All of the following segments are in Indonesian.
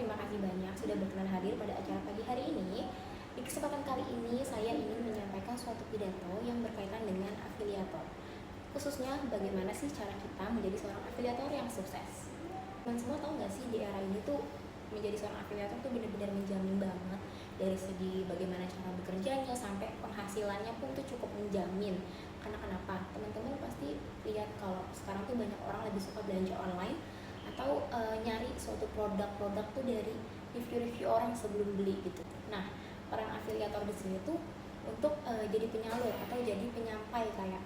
terima kasih banyak sudah berkenan hadir pada acara pagi hari ini. Di kesempatan kali ini saya ingin menyampaikan suatu pidato yang berkaitan dengan afiliator. Khususnya bagaimana sih cara kita menjadi seorang afiliator yang sukses. Teman semua tahu nggak sih di era ini tuh menjadi seorang afiliator tuh benar-benar menjamin banget dari segi bagaimana cara bekerjanya sampai penghasilannya pun tuh cukup menjamin. Karena kenapa? Teman-teman pasti lihat kalau sekarang tuh banyak orang lebih suka belanja online atau nyari suatu produk-produk tuh dari review-review orang sebelum beli gitu. Nah, peran afiliator di sini tuh untuk jadi penyalur atau jadi penyampai kayak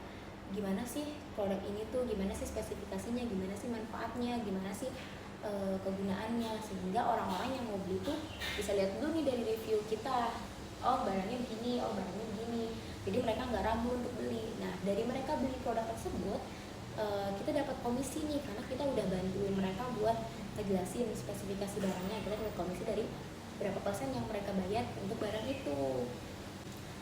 gimana sih produk ini tuh, gimana sih spesifikasinya, gimana sih manfaatnya, gimana sih kegunaannya, sehingga orang-orang yang mau beli tuh bisa lihat dulu nih dari review kita, oh barangnya begini, oh barangnya begini, jadi mereka nggak ragu untuk beli. Nah, dari mereka beli produk tersebut kita dapat komisi nih, karena kita udah bantuin mereka buat ngejelasin spesifikasi barangnya. Kita dapat komisi dari berapa persen yang mereka bayar untuk barang itu.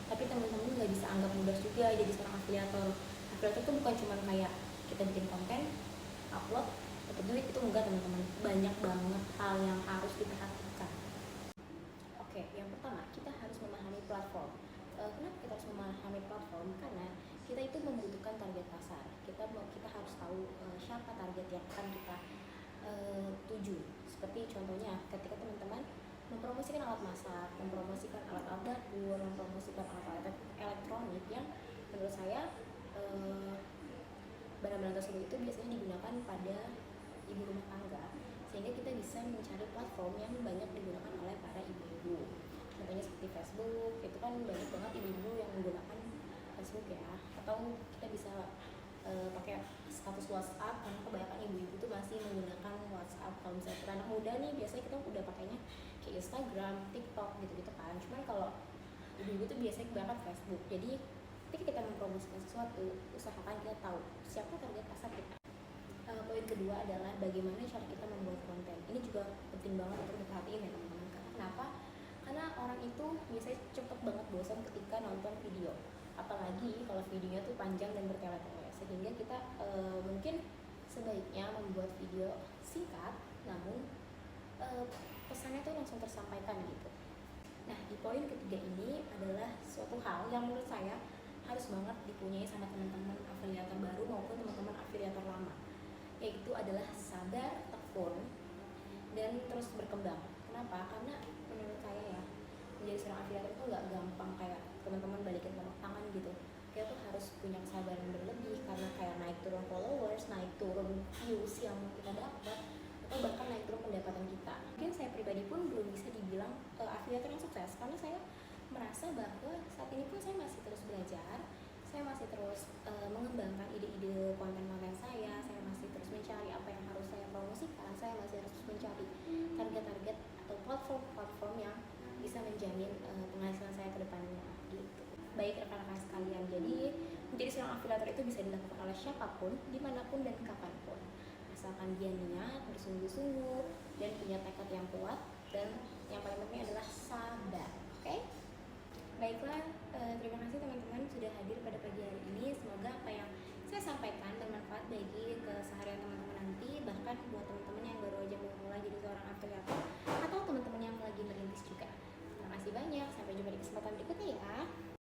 Tapi teman-teman nggak bisa anggap mudah juga jadi seorang afiliator. Afiliator itu bukan cuma kayak kita bikin konten, upload, dapat duit, itu enggak teman-teman. Banyak banget hal yang harus diperhatikan. Oke, yang pertama kita harus memahami platform. Kenapa kita harus memahami platform? Karena kita itu membutuhkan target pasar. Kita harus tahu siapa target yang akan kita tuju. Seperti contohnya ketika teman-teman mempromosikan alat masak, mempromosikan alat-alat dapur, mempromosikan alat-alat elektronik yang menurut saya barang-barang tersebut itu biasanya digunakan pada ibu rumah tangga, sehingga kita bisa mencari platform yang banyak digunakan oleh para ibu-ibu. Contohnya seperti Facebook, itu kan banyak banget ibu-ibu yang menggunakan Facebook ya. Atau kita bisa pakai status WhatsApp, karena kebanyakan ibu-ibu itu masih menggunakan WhatsApp. Kalau misalnya anak muda nih, biasanya kita udah pakainya kayak Instagram, TikTok gitu-gitu kan. Cuman kalau ibu-ibu tuh biasanya banget Facebook. Jadi ketika kita mempromosikan sesuatu, usahakan kita tahu siapa target pasar kita. Poin kedua adalah bagaimana cara kita membuat konten. Ini juga penting banget untuk diperhatiin ya teman-teman. Kenapa? Karena orang itu biasanya cepet banget bosan ketika nonton video, apalagi kalau videonya tuh panjang dan bertele-tele, sehingga kita mungkin sebaiknya membuat video singkat namun pesannya tuh langsung tersampaikan gitu. Nah, di poin ketiga ini adalah suatu hal yang menurut saya harus banget dipunyai sama teman-teman afiliator baru maupun teman-teman afiliator lama, yaitu adalah sabar, tekun, dan terus berkembang. Kenapa? Karena menurut saya ya, menjadi seorang afiliator itu nggak gampang kayak teman-teman balikin telapak tangan gitu. Kita tuh harus punya kesabaran berlebih, karena kayak naik turun followers, naik turun views yang kita dapat, atau bahkan naik turun pendapatan kita. Mungkin saya pribadi pun belum bisa dibilang afiliator yang sukses, karena saya merasa bahwa saat ini pun saya masih terus belajar, saya masih terus mengembangkan ide-ide konten-konten saya masih terus mencari apa yang harus saya promosikan, saya masih terus mencari target-target atau platform-platform yang bisa menjamin penghasilan saya ke depannya gitu. Baik rekan-rekan sekalian, jadi menjadi seorang afiliator itu bisa dilakukan oleh siapapun, dimanapun dan kapanpun, asalkan dia niat, bersungguh-sungguh, dan punya tekad yang kuat, dan yang paling penting adalah sabar. Oke? Baiklah, terima kasih teman-teman sudah hadir pada pagi hari ini. Semoga apa yang saya sampaikan bermanfaat bagi keseharian teman-teman nanti, bahkan buat teman-teman yang baru aja memulai jadi seorang afiliator atau teman-teman yang lagi merintis juga. Terima kasih banyak, sampai jumpa di kesempatan berikutnya ya.